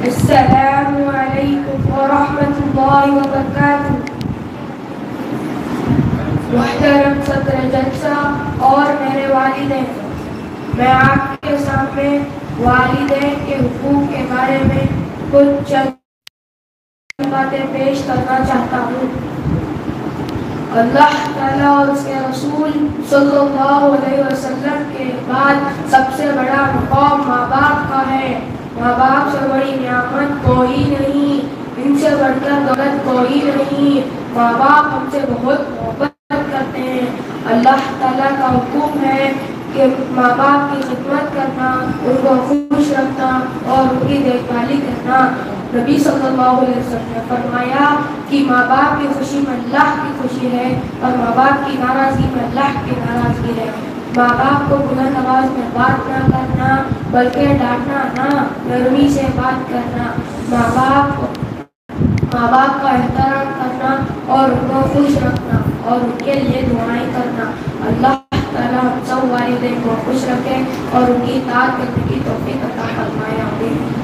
السلام علیکم ورحمۃ اللہ وبرکاتہ۔ محترم صدر جلسہ اور میرے والدین، میں آپ کے سامنے والدین کے حقوق کے بارے میں کچھ چند باتیں پیش کرنا چاہتا ہوں۔ اللہ تعالیٰ اور اس کے رسول صلی اللہ علیہ وسلم کے بعد سب سے بڑا مقام ماں باپ کا ہے۔ ماں باپ سے بڑی نعمت کوئی نہیں، ان سے بڑھ کر دولت کوئی نہیں۔ ماں باپ ہم سے بہت محبت کرتے ہیں۔ اللہ تعالیٰ کا حکم ہے کہ ماں باپ کی خدمت کرنا، ان کو خوش رکھنا اور ان کی دیکھ بھالی کرنا۔ نبی صلی اللہ علیہ وسلم نے فرمایا کہ ماں باپ کی خوشی میں اللہ کی خوشی ہے اور ماں باپ کی ناراضگی میں اللہ کی ناراضگی ہے۔ ماں باپ کو بلند آواز میں بات نہ کرنا بلکہ ڈانٹنا نہ، نرمی سے بات کرنا۔ ماں باپ کا احترام کرنا اور ان کو خوش رکھنا اور ان کے لیے دعائیں کرنا۔ اللہ تعالیٰ ہم سب والدین کو خوش رکھے اور ان کی اطاعت کرنے کی توفیق عطا فرمائے۔ آمین۔